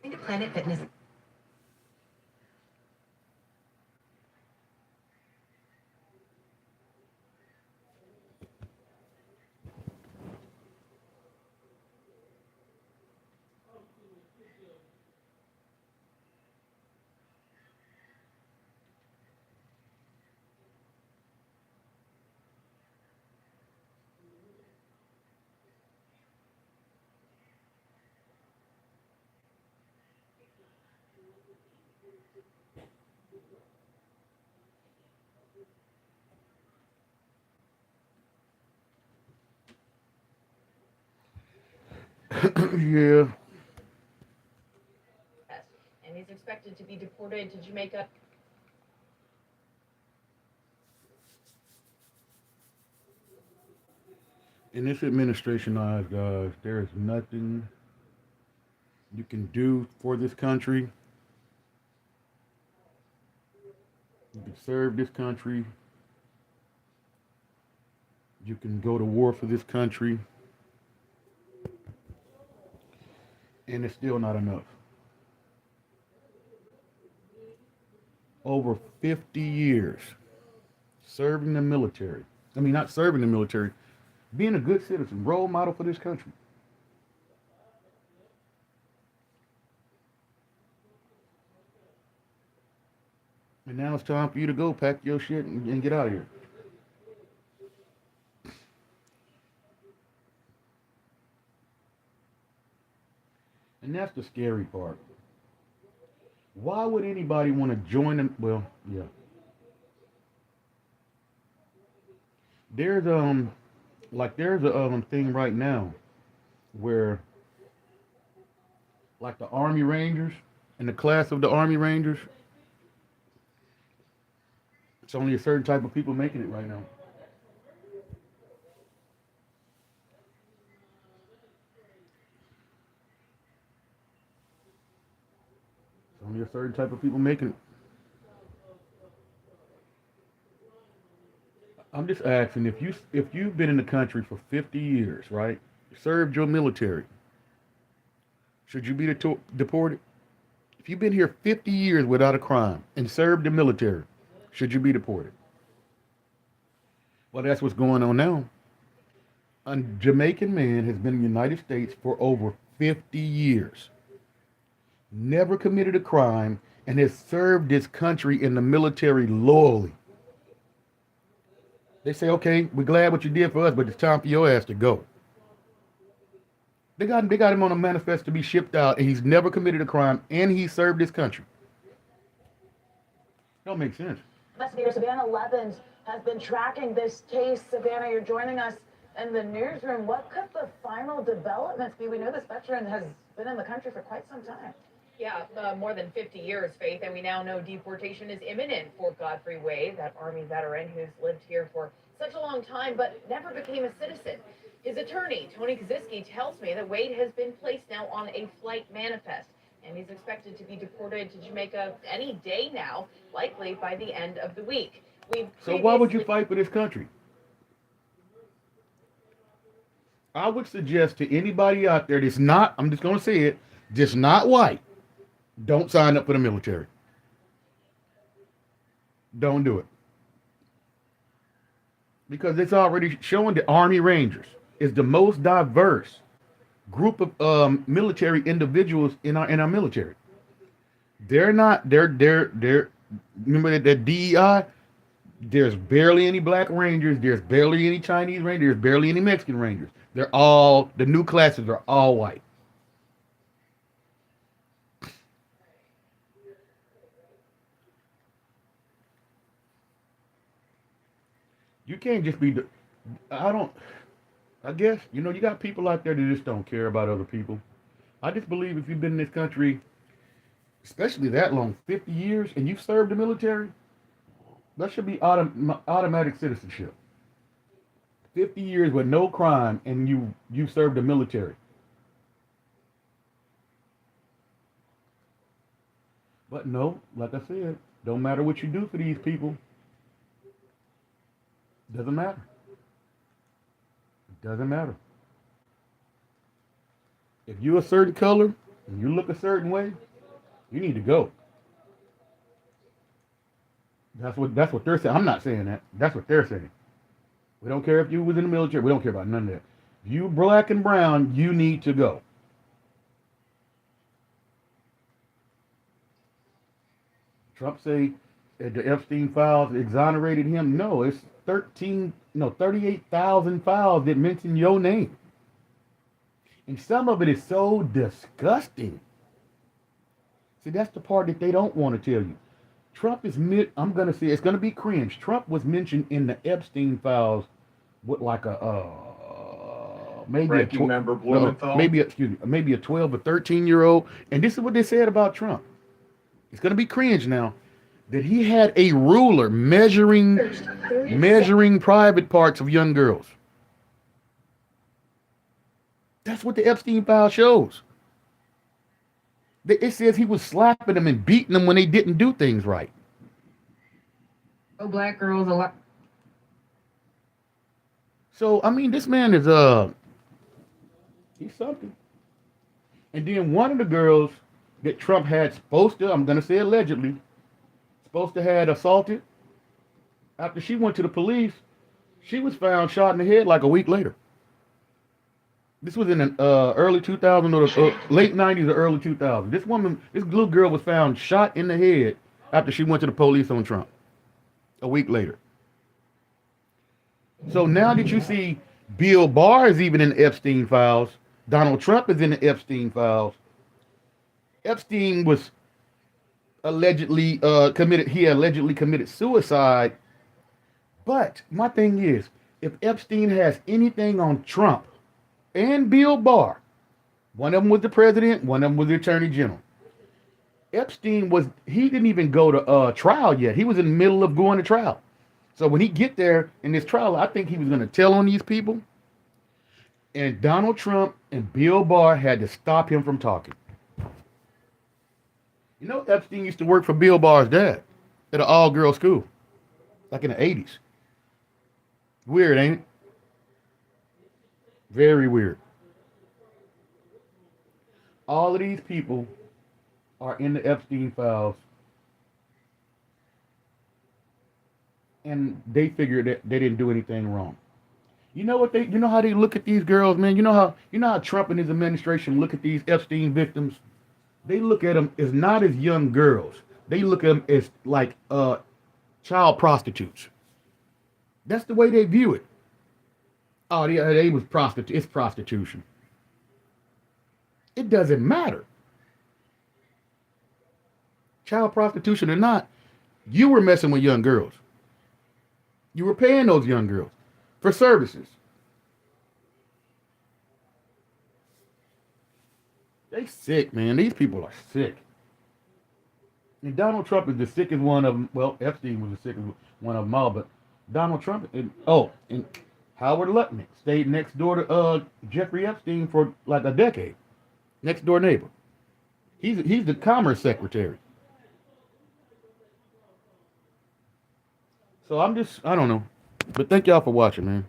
Into Planet Fitness. Yeah. And he's expected to be deported to Jamaica. In this administration, guys, there is nothing you can do for this country. You can serve this country. You can go to war for this country, and it's still not enough. Over 50 years serving the military. I mean, not serving the military, being a good citizen, role model for this country. And now it's time for you to go pack your shit and get out of here. And that's the scary part. Why would anybody want to join them? Well, yeah. There's there's a thing right now where like the Army Rangers and the class of the Army Rangers, it's only a certain type of people making it right now. It's only a certain type of people making it. I'm just asking if you've been in the country for 50 years, right? Served your military, should you be deported? If you've been here 50 years without a crime and served the military, should you be deported? Well, that's what's going on now. A Jamaican man has been in the United States for over 50 years, never committed a crime, and has served this country in the military loyally. They say, okay, we're glad what you did for us, but it's time for your ass to go. They got him on a manifest to be shipped out, and he's never committed a crime, and he served his country. Don't make sense. Investigator Savannah Levins has been tracking this case. Savannah, you're joining us in the newsroom. What could the final developments be? We know this veteran has been in the country for quite some time. Yeah, more than 50 years, Faith, and we now know deportation is imminent for Godfrey Wade, that Army veteran who's lived here for such a long time but never became a citizen. His attorney, Tony Kaczynski, tells me that Wade has been placed now on a flight manifest, and he's expected to be deported to Jamaica any day now, likely by the end of the week. So why would you fight for this country? I would suggest to anybody out there that's not, I'm just going to say it, just not white, don't sign up for the military. Don't do it. Because it's already showing the Army Rangers is the most diverse group of military individuals in our military. They're not, they're, remember that DEI? There's barely any black rangers. There's barely any Chinese rangers. There's barely any Mexican rangers. The new classes are all white. You can't just be, I don't, I guess, you got people out there that just don't care about other people. I just believe if you've been in this country, especially that long, 50 years, and you've served the military, that should be automatic citizenship. 50 years with no crime, and you served the military. But no, like I said, don't matter what you do for these people. Doesn't matter. It doesn't matter. If you're a certain color, and you look a certain way, you need to go. That's what they're saying. I'm not saying that. That's what they're saying. We don't care if you was in the military. We don't care about none of that. If you black and brown, you need to go. Trump say the Epstein files exonerated him. No, it's 38,000 files that mention your name. And some of it is so disgusting. See, that's the part that they don't want to tell you. Trump is, I'm going to say, it's going to be cringe. Trump was mentioned in the Epstein files with like maybe Ranking member Blumenthal. maybe a 12 or 13-year-old. And this is what they said about Trump. It's going to be cringe now that he had a ruler measuring private parts of young girls. That's what the Epstein file shows. It says he was slapping them and beating them when they didn't do things right. Oh, black girls a lot. So I mean, this man is he's something. And then one of the girls that Trump had I'm gonna say allegedly, supposed to had assaulted. After she went to the police, she was found shot in the head like a week later. This was in the early 2000s or late 90s or early 2000s. This little girl was found shot in the head after she went to the police on Trump a week later. So now that you see Bill Barr is even in the Epstein files, Donald Trump is in the Epstein files. Epstein was allegedly committed suicide. But my thing is, if Epstein has anything on Trump and Bill Barr, one of them was the president, one of them was the attorney general. Epstein he didn't even go to trial yet. He was in the middle of going to trial. So when he get there in this trial, I think he was going to tell on these people. And Donald Trump and Bill Barr had to stop him from talking. You know, Epstein used to work for Bill Barr's dad at an all-girl school, like in the 80s. Weird, ain't it? Very weird. All of these people are in the Epstein files, and they figured that they didn't do anything wrong. You know how they look at these girls, man. You know how Trump and his administration look at these Epstein victims. They look at them as not as young girls. They look at them as like child prostitutes. That's the way they view it. Oh, they was prostitute. It's prostitution. It doesn't matter. Child prostitution or not, you were messing with young girls. You were paying those young girls for services. They sick, man. These people are sick. And Donald Trump is the sickest one of them. Well, Epstein was the sickest one of them all, but Donald Trump and Howard Lutnick stayed next door to Jeffrey Epstein for like a decade. Next door neighbor. He's the Commerce Secretary. So I don't know. But thank y'all for watching, man.